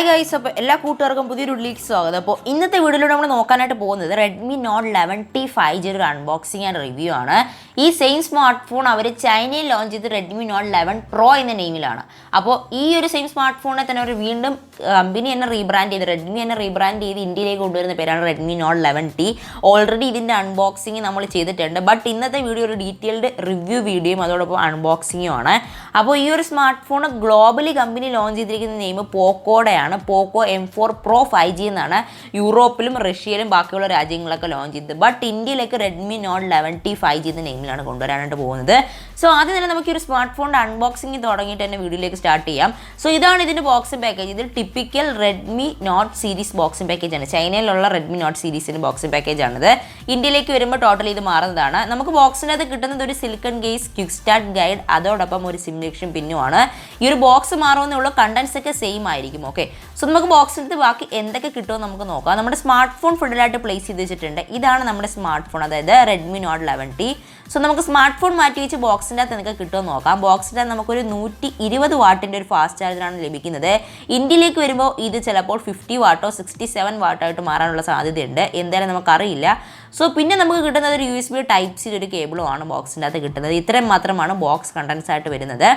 Hi guys, അപ്പോൾ എല്ലാ കൂട്ടുകാർക്കും പുതിയൊരു വീഡിയോയിലേക്ക് സ്വാഗതം. അപ്പോൾ ഇന്നത്തെ വീഡിയോയിലൂടെ നമ്മൾ നോക്കാനായിട്ട് പോകുന്നത് Redmi Note 11T 5G ഒരു അൺബോക്സിംഗ് ആൻഡ് റിവ്യൂ ആണ്. ഈ സെയിം സ്മാർട്ട് ഫോൺ അവർ ചൈനയിൽ ലോഞ്ച് ചെയ്ത് Redmi Note 11 Pro എന്ന നെയിമിലാണ്. അപ്പോൾ ഈ ഒരു സെയിം സ്മാർട്ട് ഫോണിനെ തന്നെ അവർ വീണ്ടും കമ്പനി തന്നെ റീബ്രാൻഡ് ചെയ്ത് റെഡ്മി തന്നെ റീബ്രാൻഡ് ചെയ്ത് ഇന്ത്യയിലേക്ക് കൊണ്ടുവരുന്ന പേരാണ് Redmi Note 11T. ഓൾറെഡി ഇതിൻ്റെ അൺബോക്സിങ് നമ്മൾ ചെയ്തിട്ടുണ്ട്. ബട്ട് ഇന്നത്തെ വീഡിയോ ഒരു ഡീറ്റെയിൽഡ് റിവ്യൂ വീഡിയോയും അതോടൊപ്പം അൺബോക്സിങ്ങും ആണ്. അപ്പോൾ ഈ ഒരു smart phone globally company launch ചെയ്തിരിക്കുന്ന നെയിം പോക്കോടെയാണ്. പോക്കോ M4 Pro 5G എന്നാണ് യൂറോപ്പിലും റഷ്യയിലും ബാക്കിയുള്ള രാജ്യങ്ങളൊക്കെ ലോഞ്ച് ചെയ്തത്. ബട്ട് ഇന്ത്യയിലേക്ക് Redmi Note 11T 5G എന്ന നെയിമിലാണ് കൊണ്ടുവരാനായിട്ട് പോകുന്നത്. സോ ആദ്യം തന്നെ നമുക്ക് ഒരു സ്മാർട്ട് ഫോണിൻ്റെ അൺബോക്സിംഗ് തുടങ്ങിയിട്ട് തന്നെ വീഡിയോയിലേക്ക് സ്റ്റാർട്ട് ചെയ്യാം. സോ ഇതാണ് ഇതിൻ്റെ ബോക്സിംഗ് പാക്കേജ്. ഇത് typical Redmi Note series boxing പാക്കേജാണ്. ചൈനയിലുള്ള Redmi Note സീരീസിൻ്റെ ബോക്സിംഗ് പാക്കേജാണിത്. ഇന്ത്യയിലേക്ക് വരുമ്പോൾ ടോട്ടൽ ഇത് മാറുന്നതാണ്. നമുക്ക് ബോക്സിനകത്ത് കിട്ടുന്നത് ഒരു silicone case, quick start guide, അതോടൊപ്പം ഒരു സിമുലേഷൻ പിന്നുമാണ്. ഈ ഒരു ബോക്സ് മാറുമെന്നുള്ള കണ്ടൻസ് ഒക്കെ സെയിം ആയിരിക്കും. ഓക്കെ, സോ നമുക്ക് ബോക്സിനകത്ത് ബാക്കി എന്തൊക്കെ കിട്ടുമെന്ന് നമുക്ക് നോക്കാം. നമ്മുടെ സ്മാർട്ട് ഫോൺ ഫുഡിലായിട്ട് പ്ലേസ് ചെയ്ത് വെച്ചിട്ടുണ്ട്. ഇതാണ് നമ്മുടെ സ്മാർട്ട് ഫോൺ, അതായത് Redmi Note 11T. സോ നമുക്ക് സ്മാർട്ട് ഫോൺ മാറ്റി വെച്ച് ബോക്സിൻ്റെ അകത്ത് എന്തൊക്കെ കിട്ടുമെന്ന് നോക്കാം. ബോക്സിൻ്റെ അകത്ത് നമുക്കൊരു 120 വാട്ടിൻ്റെ ഒരു ഫാസ്റ്റ് ചാർജറാണ് ലഭിക്കുന്നത്. ഇന്ത്യയിലേക്ക് വരുമ്പോൾ ഇത് ചിലപ്പോൾ 50 വാട്ടോ 67 വാട്ടായിട്ട് മാറാനുള്ള സാധ്യതയുണ്ട്. എന്തായാലും നമുക്കറിയില്ല. സോ പിന്നെ നമുക്ക് കിട്ടുന്നത് ഒരു USB Type-C ഒരു കേബിളുമാണ് ബോക്സിൻ്റെ അകത്ത് കിട്ടുന്നത്. ഇത്രയും മാത്രമാണ് ബോക്സ് കണ്ടൻസ് ആയിട്ട് വരുന്നത്.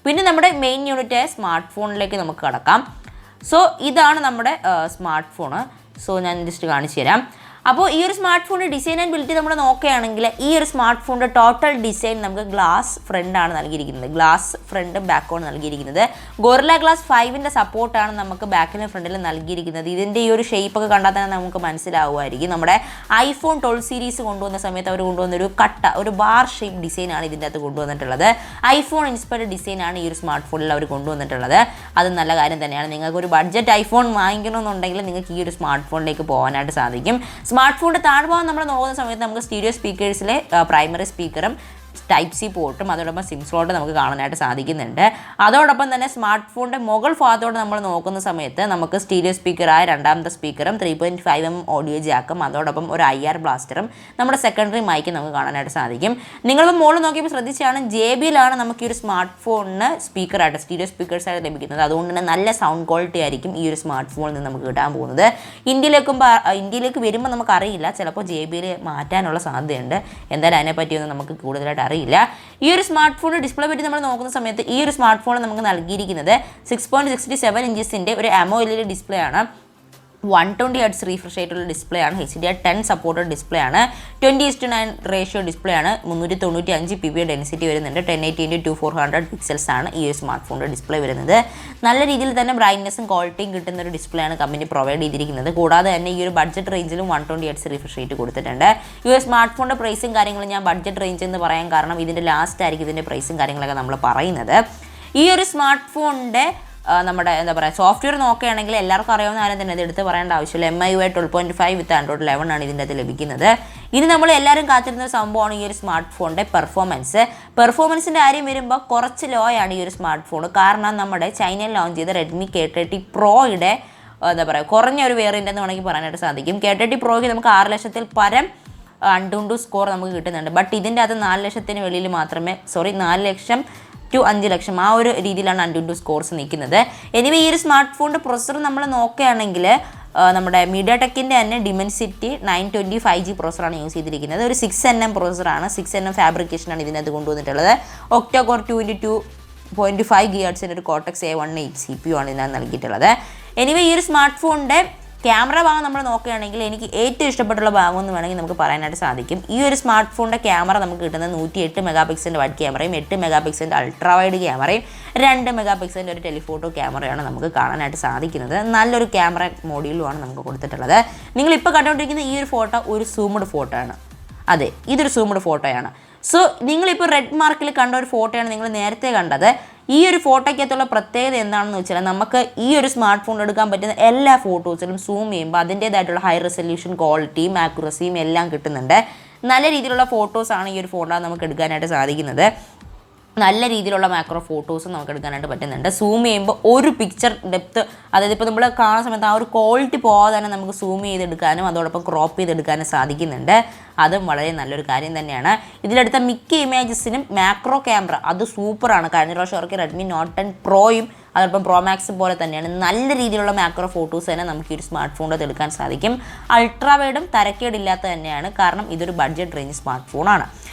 പിന്നെ നമ്മുടെ മെയിൻ യൂണിറ്റായ സ്മാർട്ട് ഫോണിലേക്ക് നമുക്ക് കടക്കാം. സോ ഇതാണ് നമ്മുടെ സ്മാർട്ട് ഫോണ്. സോ ഞാൻ ജസ്റ്റ് കാണിച്ചു തരാം. അപ്പോൾ ഈ ഒരു സ്മാർട്ട് ഫോണിൻ്റെ ഡിസൈൻ ആൻഡ് ബിൽറ്റ് നമ്മൾ നോക്കുകയാണെങ്കിൽ ഈ ഒരു സ്മാർട്ട് ഫോണിൻ്റെ ടോട്ടൽ ഡിസൈൻ നമുക്ക് ഗ്ലാസ് ഫ്രണ്ടാണ് നൽകിയിരിക്കുന്നത്. ഗ്ലാസ് ഫ്രണ്ട് ബാക്കാണ് നൽകിയിരിക്കുന്നത്. ഗൊറില്ല ഗ്ലാസ് 5ൻ്റെ സപ്പോർട്ടാണ് നമുക്ക് ബാക്കിലും ഫ്രണ്ടിലും നൽകിയിരിക്കുന്നത്. ഇതിൻ്റെ ഈ ഒരു ഷേപ്പൊക്കെ കണ്ടാൽ തന്നെ നമുക്ക് മനസ്സിലാവുമായിരിക്കും. നമ്മുടെ iPhone 12 സീരീസ് കൊണ്ടുവന്ന സമയത്ത് അവർ കൊണ്ടുവന്നൊരു ഒരു ബാർ ഷേപ്പ് ഡിസൈനാണ് ഇതിൻ്റെ അകത്ത് കൊണ്ടുവന്നിട്ടുള്ളത്. iPhone ഇൻസ്പയർഡ് ഡിസൈനാണ് ഈ ഒരു സ്മാർട്ട് ഫോണിൽ അവർ കൊണ്ടുവന്നിട്ടുള്ളത്. അത് നല്ല കാര്യം തന്നെയാണ്. നിങ്ങൾക്ക് ഒരു ബഡ്ജറ്റ് iPhone വാങ്ങിക്കണമെന്നുണ്ടെങ്കിൽ നിങ്ങൾക്ക് ഈ ഒരു സ്മാർട്ട് ഫോണിലേക്ക് പോകാനായിട്ട് സാധിക്കും. സ്മാർട്ട് ഫോണിൻ്റെ താഴ്ഭാഗം നമ്മൾ നോക്കുന്ന സമയത്ത് നമുക്ക് സ്റ്റീരിയോ സ്പീക്കേഴ്സിലെ പ്രൈമറി സ്പീക്കറും Type-C പോർട്ടും അതോടൊപ്പം സിം സ്ലോട്ട് നമുക്ക് കാണാനായിട്ട് സാധിക്കുന്നുണ്ട്. അതോടൊപ്പം തന്നെ സ്മാർട്ട് ഫോണിൻ്റെ മുകൾ ഭാഗത്തോട് നമ്മൾ നോക്കുന്ന സമയത്ത് നമുക്ക് സ്റ്റീരിയോ സ്പീക്കറായ രണ്ടാമത്തെ സ്പീക്കറും 3.5mm ഓഡിയോ ജാക്കും അതോടൊപ്പം ഒരു IR ബ്ലാസ്റ്ററും നമ്മുടെ സെക്കൻഡറി മൈക്കും നമുക്ക് കാണാനായിട്ട് സാധിക്കും. നിങ്ങളിപ്പോൾ മുകളിൽ നോക്കിയപ്പോൾ ശ്രദ്ധിച്ചാണ് JBL-ആണ് നമുക്ക് ഈ ഒരു സ്മാർട്ട് ഫോണിന് സ്പീക്കറായിട്ട് സ്റ്റീരിയോ സ്പീക്കേഴ്സായിട്ട് ലഭിക്കുന്നത്. അതുകൊണ്ട് തന്നെ നല്ല സൗണ്ട് ക്വാളിറ്റി ആയിരിക്കും ഈ ഒരു സ്മാർട്ട് ഫോണിൽ നിന്ന് നമുക്ക് കിട്ടാൻ പോകുന്നത്. ഇന്ത്യയിലേക്ക് വരുമ്പോൾ നമുക്കറിയില്ല, ചിലപ്പോൾ JBL മാറ്റാനുള്ള സാധ്യതയുണ്ട്. എന്തായാലും അതിനെപ്പറ്റിയൊന്നും നമുക്ക് കൂടുതലായിട്ട് അറിയില്ല. ഈ ഒരു സ്മാർട്ട് ഫോണിൻ്റെ ഡിസ്പ്ലേ പറ്റി നമ്മൾ നോക്കുന്ന സമയത്ത് ഈ ഒരു സ്മാർട്ട് ഫോൺ നമുക്ക് നൽകിയിരിക്കുന്നത് 6.67 ഇഞ്ചസിൻ്റെ ഒരു AMOLED ഡിസ്പ്ലേ ആണ്. 120 Hz റീഫ്രഷ് ആയിട്ടുള്ള ഡിസ്പ്ലേ ആണ്. HDR10 സപ്പോർട്ടഡ് ഡിസ്പ്ലേ ആണ്. 20:9 റേഷ്യോ ഡിസ്പ്ലേ ആണ്. 395 ppi ഡെൻസിറ്റി വരുന്നുണ്ട്. 1080x2400 പിക്സൽസ് ആണ് ഈ ഒരു സ്മാർട്ട് ഫോണിൻ്റെ ഡിസ്പ്ലേ വരുന്നത്. നല്ല രീതിയിൽ തന്നെ ബ്രൈറ്റ്നസ്സും ക്വാളിറ്റിയും കിട്ടുന്ന ഒരു ഡിസ്പ്ലേ ആണ് കമ്പനി പ്രൊവൈഡ് ചെയ്തിരിക്കുന്നത്. കൂടാതെ തന്നെ ഈ ഒരു ബഡ്ജറ്റ് റേഞ്ചിലും 120 Hz റീഫ്രഷ് റേറ്റ് കൊടുത്തിട്ടുണ്ട്. ഈ ഒരു സ്മാർട്ട് ഫോണിൻ്റെ പ്രൈസും കാര്യങ്ങളും ഞാൻ ബഡ്ജറ്റ് റേഞ്ച് എന്ന് പറയാൻ കാരണം ഇതിൻ്റെ ലാസ്റ്റ് ആയിരിക്കും ഇതിൻ്റെ പ്രൈസും കാര്യങ്ങളൊക്കെ നമ്മൾ പറയുന്നത്. ഈ ഒരു സ്മാർട്ട് ഫോണിൻ്റെ നമ്മുടെ എന്താ പറയുക സോഫ്റ്റ്വെയർ നോക്കുകയാണെങ്കിൽ എല്ലാവർക്കും അറിയാവുന്ന ആരും തന്നെ ഇത് എടുത്ത് പറയേണ്ട ആവശ്യമില്ല. MIUI 12.5 വിത്ത് Android 11 ആണ് ഇതിൻ്റെ അകത്ത് ലഭിക്കുന്നത്. ഇനി നമ്മൾ എല്ലാവരും കാത്തിരുന്ന ഒരു സംഭവമാണ് ഈ ഒരു സ്മാർട്ട് ഫോണിൻ്റെ പെർഫോമൻസിൻ്റെ കാര്യം വരുമ്പോൾ കുറച്ച് ലോ ആണ് ഈ ഒരു സ്മാർട്ട് ഫോൺ. കാരണം നമ്മുടെ ചൈനയിൽ ലോഞ്ച് ചെയ്ത Redmi K30 Proയുടെ എന്താ പറയുക കുറഞ്ഞ ഒരു വേരിയൻ്റ് എന്ന് വേണമെങ്കിൽ പറയാനായിട്ട് സാധിക്കും. K30 Proയ്ക്ക് നമുക്ക് 6 ലക്ഷത്തിൽ പരം Antutu സ്കോർ നമുക്ക് കിട്ടുന്നുണ്ട്. ബട്ട് ഇതിൻ്റെ അത് 4 ലക്ഷത്തിന് വെളിയിൽ മാത്രമേ 4 ലക്ഷം to 5 ലക്ഷം ആ ഒരു രീതിയിലാണ് Antutu സ്കോർസ് നിൽക്കുന്നത്. എനിവേ ഈ ഒരു സ്മാർട്ട് ഫോണിൻ്റെ പ്രൊസസ്സർ നമ്മൾ നോക്കുകയാണെങ്കിൽ നമ്മുടെ MediaTekൻ്റെ തന്നെ Dimensity 920 5G പ്രൊസസ്സറാണ് യൂസ് ചെയ്തിരിക്കുന്നത്. ഒരു 6nm പ്രൊസസ്സറാണ്. 6nm ഫാബ്രിക്കേഷനാണ് ഇതിനകത്ത് കൊണ്ടുവന്നിട്ടുള്ളത്. ഒക്ടോകോർ 2x2.5 GHz ഒരു Cortex A18 CPU ആണ് ഇതിനകത്ത് നൽകിയിട്ടുള്ളത്. എനിവേ ഈ ഒരു സ്മാർട്ട് ഫോണിൻ്റെ ക്യാമറ ഭാഗം നമ്മൾ നോക്കുകയാണെങ്കിൽ എനിക്ക് ഏറ്റവും ഇഷ്ടപ്പെട്ടുള്ള ഭാഗം എന്ന് വേണമെങ്കിൽ നമുക്ക് പറയാനായിട്ട് സാധിക്കും. ഈ ഒരു സ്മാർട്ട് ഫോണിൻ്റെ ക്യാമറ നമുക്ക് കിട്ടുന്നത് 108 മെഗാപിക്സലിൻ്റെ വൈഡ് ക്യാമറയും 8 മെഗാപിക്സലിൻ്റെ അൾട്രാ വൈഡ് ക്യാമറയും 2 മെഗാപിക്സലിൻ്റെ ഒരു ടെലിഫോട്ടോ ക്യാമറയാണ് നമുക്ക് കാണാനായിട്ട് സാധിക്കുന്നത്. നല്ലൊരു ക്യാമറ മോഡ്യൂളുമാണ് നമുക്ക് കൊടുത്തിട്ടുള്ളത്. നിങ്ങളിപ്പോൾ കണ്ടുകൊണ്ടിരിക്കുന്ന ഈ ഒരു ഫോട്ടോ ഒരു സൂംഡ് ഫോട്ടോ ആണ്. അതെ, ഇതൊരു സൂംഡ് ഫോട്ടോയാണ്. സോ നിങ്ങളിപ്പോൾ റെഡ് മാർക്കിൽ കണ്ട ഒരു ഫോട്ടോയാണ് നിങ്ങൾ നേരത്തെ കണ്ടത്. ഈ ഒരു ഫോട്ടോയ്ക്കകത്തുള്ള പ്രത്യേകത എന്താണെന്ന് വെച്ചാൽ നമുക്ക് ഈ ഒരു സ്മാർട്ട് ഫോൺ എടുക്കാൻ പറ്റുന്ന എല്ലാ ഫോട്ടോസിലും സൂം ചെയ്യുമ്പോൾ അതിൻ്റേതായിട്ടുള്ള ഹൈ റെസൊല്യൂഷൻ ക്വാളിറ്റിയും ആക്യുറസിയും എല്ലാം കിട്ടുന്നുണ്ട്. നല്ല രീതിയിലുള്ള ഫോട്ടോസാണ് ഈ ഒരു ഫോട്ടോ നമുക്ക് എടുക്കാനായിട്ട് സാധിക്കുന്നത്. നല്ല രീതിയിലുള്ള മാക്രോ ഫോട്ടോസും നമുക്ക് എടുക്കാനായിട്ട് പറ്റുന്നുണ്ട്. സൂം ചെയ്യുമ്പോൾ ഒരു പിക്ചർ ഡെപ്ത്ത്, അതായത് ഇപ്പോൾ നമ്മൾ കാണുന്ന സമയത്ത് ആ ഒരു ക്വാളിറ്റി പോകാതെ തന്നെ നമുക്ക് സൂം ചെയ്തെടുക്കാനും അതോടൊപ്പം ക്രോപ്പ് ചെയ്തെടുക്കാനും സാധിക്കുന്നുണ്ട്. അതും വളരെ നല്ലൊരു കാര്യം തന്നെയാണ്. ഇതിലെടുത്ത മിക്ക ഇമേജസിനും മാക്രോ ക്യാമറ അത് സൂപ്പറാണ്. കഴിഞ്ഞ പ്രാവശ്യം ഇറക്കിയ Redmi Note 10 Proയും അതോടൊപ്പം പ്രോ മാക്സ് പോലെ തന്നെയാണ് നല്ല രീതിയിലുള്ള മാക്രോ ഫോട്ടോസ് തന്നെ നമുക്ക് ഈ ഒരു സ്മാർട്ട് ഫോണിൽ എടുക്കാൻ സാധിക്കും. അൾട്രാ വൈഡും തരക്കേടില്ലാത്ത തന്നെയാണ്, കാരണം ഇതൊരു ബഡ്ജറ്റ് റേഞ്ച് സ്മാർട്ട് ഫോണാണ്.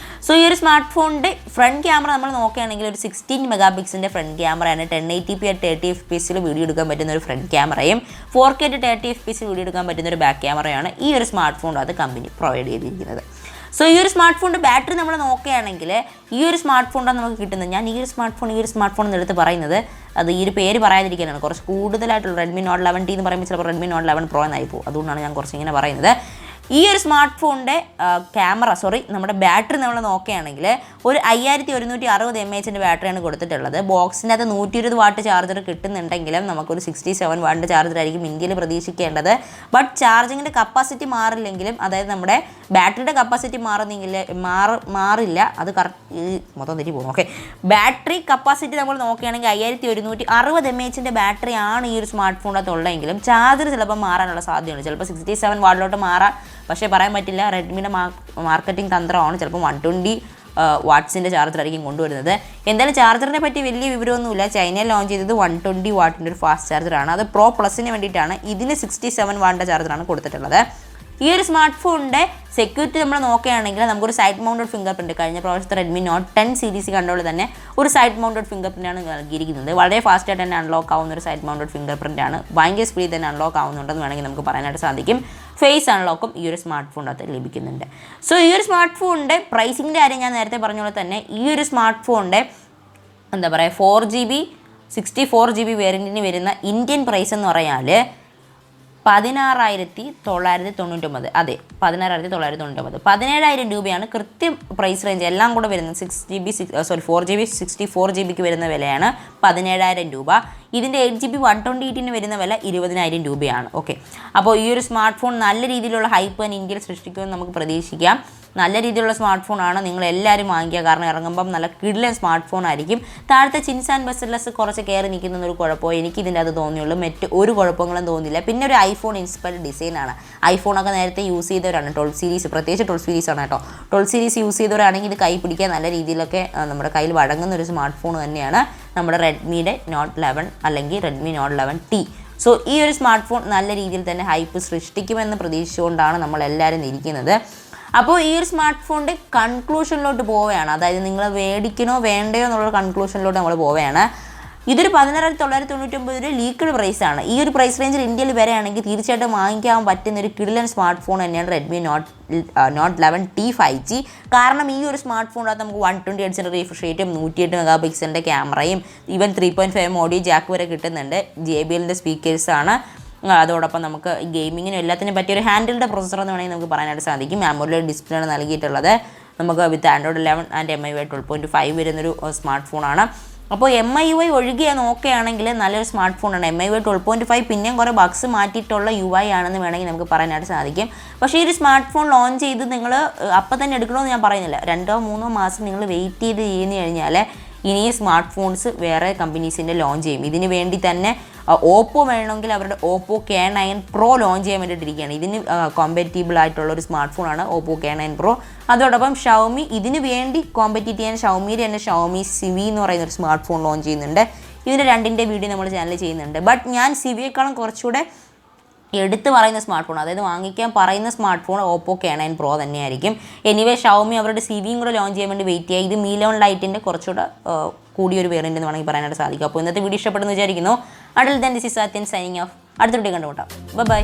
സോ ഈ ഒരു സ്മാർട്ട് ഫോണിൻ്റെ ഫ്രണ്ട് ക്യാമറ നമ്മൾ നോക്കുകയാണെങ്കിൽ ഒരു 16 മെഗാ പിക്സലിൻ്റെ ഫ്രണ്ട് ക്യാമറയാണ്. 1080p at 30 fps വീഡിയോ എടുക്കാൻ പറ്റുന്ന ഒരു ഫ്രണ്ട് ക്യാമറയും 4K at 30 fps വീഡിയോ എടുക്കാൻ പറ്റുന്ന ഒരു ബാക്ക് ക്യാമറയാണ് ഈ ഒരു സ്മാർട്ട് ഫോണിൽ അത് കമ്പനി പ്രൊവൈഡ് ചെയ്തിരിക്കുന്നത്. സോ ഈ ഒരു സ്മാർട്ട് ഫോണിൻ്റെ ബാറ്ററി നമ്മൾ നോക്കുകയാണെങ്കിൽ ഈ ഒരു സ്മാർട്ട് ഫോണിലാണ് നമുക്ക് കിട്ടുന്നത്. ഞാൻ ഈ ഒരു സ്മാർട്ട് ഫോൺ എന്നെടുത്ത് പറയുന്നത് അത് ഈ ഒരു പേര് പറയാതിരിക്കാനാണ്. കുറച്ച് കൂടുതലായിട്ടുള്ള റെഡ്മി നോട്ട് 11T എന്ന് പറയുമ്പോൾ ചിലപ്പോൾ റെഡ്മി നോട്ട് 11 Pro എന്നായി പോകും. അതുകൊണ്ടാണ് ഞാൻ കുറച്ച് ഇങ്ങനെ പറയുന്നത്. ഈ ഒരു സ്മാർട്ട് ഫോണിൻ്റെ നമ്മുടെ ബാറ്ററി നമ്മൾ നോക്കുകയാണെങ്കിൽ ഒരു 5160 mAh ബാറ്ററിയാണ് കൊടുത്തിട്ടുള്ളത്. ബോക്സിൻ്റെ അത് 120 വാട്ട് ചാർജർ കിട്ടുന്നുണ്ടെങ്കിലും നമുക്കൊരു 67 വാട്ടിൻ്റെ ചാർജറായിരിക്കും ഇന്ത്യയിൽ പ്രതീക്ഷിക്കേണ്ടത്. ബട്ട് ചാർജിങ്ങിൻ്റെ കപ്പാസിറ്റി മാറില്ലെങ്കിലും, അതായത് നമ്മുടെ ബാറ്ററിയുടെ കപ്പാസിറ്റി മാറില്ല, അത് കറക്റ്റ് മൊത്തം തെറ്റി പോകും. ഓക്കെ, ബാറ്ററി കപ്പാസിറ്റി നമ്മൾ നോക്കുകയാണെങ്കിൽ 5160 mAh ബാറ്ററിയാണ് ഈ ഒരു സ്മാർട്ട് ഫോണിനകത്ത് ഉള്ളതെങ്കിലും ചാർജർ ചിലപ്പോൾ മാറാനുള്ള സാധ്യതയുണ്ട്. ചിലപ്പോൾ 67 വാട്ടിലോട്ട് മാറാം, പക്ഷേ പറയാൻ പറ്റില്ല. റെഡ്മിയുടെ മാർക്കറ്റിംഗ് തന്ത്രമാണ്. ചിലപ്പോൾ 120 വാട്ട്സിൻ്റെ ചാർജറായിരിക്കും കൊണ്ടുവരുന്നത്. എന്തായാലും ചാർജറിനെ പറ്റി വലിയ വിവരമൊന്നുമില്ല. ചൈനയിൽ ലോഞ്ച് ചെയ്തത് 120 വാട്ടിൻ്റെ ഒരു ഫാസ്റ്റ് ചാർജറാണ്. അത് പ്രോ പ്ലസിന് വേണ്ടിയിട്ടാണ്. ഇതിന് 67 വാട്ടിൻ്റെ ചാർജറാണ് കൊടുത്തിട്ടുള്ളത്. ഈ ഒരു സ്മാർട്ട് ഫോണിൻ്റെ സെക്യൂരിറ്റി നമ്മൾ നോക്കുകയാണെങ്കിൽ നമുക്കൊരു സൈഡ് മൗണ്ടഡ് ഫിംഗർ പ്രിൻറ്റ്, കഴിഞ്ഞ പ്രാവശ്യത്തെ റെഡ്മി നോട്ട് 10 സീരീസ് കണ്ടുകൊണ്ട് തന്നെ ഒരു സൈഡ് മൗണ്ടഡ് ഫിംഗർ പ്രിൻ്റാണ് നൽകിയിരിക്കുന്നത്. വളരെ ഫാസ്റ്റായിട്ട് തന്നെ അൺലോക്ക് ആവുന്ന ഒരു സൈഡ് മൗണ്ടഡ് ഫിംഗർ പ്രിൻ്റാണ്. ഭയങ്കര സ്പീഡിൽ തന്നെ അൺലോക്ക് ആവുന്നുണ്ടെന്ന് വേണമെങ്കിൽ നമുക്ക് പറയാനായിട്ട് സാധിക്കും. ഫേസ് അൺലോക്കും ഈ ഒരു സ്മാർട്ട് ഫോണിനകത്ത് ലഭിക്കുന്നുണ്ട്. സോ ഈ ഒരു സ്മാർട്ട് ഫോണിൻ്റെ പ്രൈസിങ്ങിൻ്റെ കാര്യം ഞാൻ നേരത്തെ പറഞ്ഞ പോലെ തന്നെ ഈ ഒരു സ്മാർട്ട് ഫോണിൻ്റെ 4GB 64GB വേരിയൻറ്റിന് വരുന്ന ഇന്ത്യൻ പ്രൈസ് എന്ന് പറഞ്ഞാൽ 16,999. അതെ, 16,999. 17,000 രൂപയാണ് കൃത്യം പ്രൈസ് റേഞ്ച് എല്ലാം കൂടെ വരുന്നത്. 4GB 64GBക്ക് വരുന്ന വിലയാണ് 17,000 രൂപ. ഇതിൻ്റെ 8GB 128ന് വരുന്ന വില 20,000 രൂപയാണ്. ഓക്കെ, അപ്പോൾ ഈ ഒരു സ്മാർട്ട് ഫോൺ നല്ല രീതിയിലുള്ള ഹൈപ്പ് തന്നെ ഇന്ത്യയിൽ സൃഷ്ടിക്കുമെന്ന് നമുക്ക് പ്രതീക്ഷിക്കാം. നല്ല രീതിയിലുള്ള സ്മാർട്ട് ഫോണാണ്, നിങ്ങൾ എല്ലാവരും വാങ്ങിക്കുക. കാരണം ഇറങ്ങുമ്പം നല്ല കിഡിലൻ സ്മാർട്ട് ഫോൺ ആയിരിക്കും. താഴത്തെ ചിൻസ് ആൻഡ് ബസ്റ്റർലെസ് കുറച്ച് കയറി നിൽക്കുന്നൊരു കുഴപ്പമോ എനിക്കിതിൻ്റെ അത് തോന്നിയുള്ളൂ. മറ്റ് ഒരു കുഴപ്പങ്ങളും തോന്നില്ല. പിന്നെ ഒരു ഐഫോൺ ഇൻസ്പയർഡ് ഡിസൈനാണ്. ഐഫോണൊക്കെ നേരത്തെ യൂസ് ചെയ്തവരാണ്. 12 സീരീസ്, പ്രത്യേകിച്ച് 12 സീരീസാണ് കേട്ടോ. 12 സീരീസ് യൂസ് ചെയ്തവരാണെങ്കിൽ ഇത് കൈ പിടിക്കാൻ നല്ല രീതിയിലൊക്കെ നമ്മുടെ കയ്യിൽ വഴങ്ങുന്ന ഒരു സ്മാർട്ട് ഫോൺ തന്നെയാണ് നമ്മുടെ റെഡ്മിയുടെ നോട്ട് 11 അല്ലെങ്കിൽ റെഡ്മി നോട്ട് 11T. സോ ഈ ഒരു സ്മാർട്ട് ഫോൺ നല്ല രീതിയിൽ തന്നെ ഹൈപ്പ് സൃഷ്ടിക്കുമെന്ന് പ്രതീക്ഷിച്ചുകൊണ്ടാണ് നമ്മളെല്ലാവരും ഇരിക്കുന്നത്. അപ്പോൾ ഈ ഒരു സ്മാർട്ട് ഫോണിൻ്റെ കൺക്ലൂഷനിലോട്ട് പോവുകയാണ്. അതായത് നിങ്ങൾ മേടിക്കണോ വേണ്ടയോ എന്നുള്ള കൺക്ലൂഷനിലോട്ട് നമ്മൾ പോവുകയാണ്. ഇതൊരു 16,999 ലീക്ക്ഡ് പ്രൈസാണ്. ഈ ഒരു പ്രൈസ് റേഞ്ചിൽ ഇന്ത്യയിൽ വരെയാണെങ്കിൽ തീർച്ചയായിട്ടും വാങ്ങിക്കാൻ പറ്റുന്ന ഒരു കിഡിലൻ സ്മാർട്ട് ഫോൺ തന്നെയാണ് റെഡ്മി നോട്ട് 11T 5G. കാരണം ഈ ഒരു സ്മാർട്ട് ഫോണിനകത്ത് നമുക്ക് 120Hz റിഫ്രഷ് റേറ്റും 108 മെഗാ പിക്സലിൻ്റെ ക്യാമറയും ഈവൻ 3.5 ഓഡിയോ ജാക്ക് വരെ കിട്ടുന്നുണ്ട്. JBLൻ്റെ സ്പീക്കേഴ്സാണ്. അതോടൊപ്പം നമുക്ക് ഗെയിമിങ്ങിനും എല്ലാത്തിനും പറ്റിയൊരു ഹാൻഡിൽഡ് പ്രൊസസ്സർ എന്ന് വേണമെങ്കിൽ നമുക്ക് പറയാനായിട്ട് സാധിക്കും. AMOLED ഡിസ്പ്ലേ ആണ് നൽകിയിട്ടുള്ളത്. നമുക്ക് വിത്ത് Android 11 ആൻഡ് MIUI 12.5 വരുന്നൊരു സ്മാർട്ട് ഫോണാണ്. അപ്പോൾ MIUI ഒഴികെ നോക്കുകയാണെങ്കിൽ നല്ലൊരു സ്മാർട്ട് ഫോണാണ്. MIUI 12.5 പിന്നെയും കുറേ ബഗ്സ് മാറ്റിയിട്ടുള്ള UI ആണെന്ന് വേണമെങ്കിൽ നമുക്ക് പറയാനായിട്ട് സാധിക്കും. പക്ഷേ ഈ ഒരു സ്മാർട്ട് ഫോൺ ലോഞ്ച് ചെയ്ത് നിങ്ങൾ അപ്പം തന്നെ എടുക്കണമെന്ന് ഞാൻ പറയുന്നില്ല. 2-3 മാസം നിങ്ങൾ വെയിറ്റ് ചെയ്ത് ചെയ്യുന്നു കഴിഞ്ഞാൽ ഇനി സ്മാർട്ട് ഫോൺസ് വേറെ കമ്പനീസിൻ്റെ ലോഞ്ച് ചെയ്യും. ഇതിന് വേണ്ടി തന്നെ ഓപ്പോ വേണമെങ്കിൽ അവരുടെ ഓപ്പോ K9 Pro ലോഞ്ച് ചെയ്യാൻ വേണ്ടിയിട്ടിരിക്കുകയാണ്. ഇതിന് കോമ്പറ്റീബിൾ ആയിട്ടുള്ള ഒരു സ്മാർട്ട് ഫോണാണ് ഓപ്പോ K9 Pro. അതോടൊപ്പം ഷവോമി ഇതിന് വേണ്ടി കോമ്പറ്റീറ്റ് ചെയ്യാൻ ഷവോമിയുടെ തന്നെ ഷവോമി സിവി എന്ന് പറയുന്ന ഒരു സ്മാർട്ട് ഫോൺ ലോഞ്ച് ചെയ്യുന്നുണ്ട്. ഇതിൻ്റെ രണ്ടിൻ്റെ വീഡിയോ നമ്മൾ ചാനലിൽ ചെയ്യുന്നുണ്ട്. ബട്ട് ഞാൻ സിവിയേക്കാളും കുറച്ചുകൂടെ എടുത്ത് പറയുന്ന സ്മാർട്ട് ഫോൺ, അതായത് വാങ്ങിക്കാൻ പറയുന്ന smart phone Oppo K9 Pro തന്നെയായിരിക്കും. എനിവേ ഷവോമി അവരുടെ സിവിയും കൂടെ ലോഞ്ച് ചെയ്യാൻ വേണ്ടി വെയിറ്റ് ചെയ്യുക. ഇത് Mi 11 ലൈറ്റിൻ്റെ കുറച്ചുകൂടെ കൂടിയൊരു വേരിയൻ്റ് എന്ന് വേണമെങ്കിൽ പറയാനായിട്ട് സാധിക്കും. അപ്പോൾ ഇന്നത്തെ വീഡിയോ ഇഷ്ടപ്പെടുന്നു വിചാരിക്കുന്നു. Until then, this is Satyan signing off. അടുത്ത വീഡിയോ കണ്ടുമുട്ടാം. ബൈ.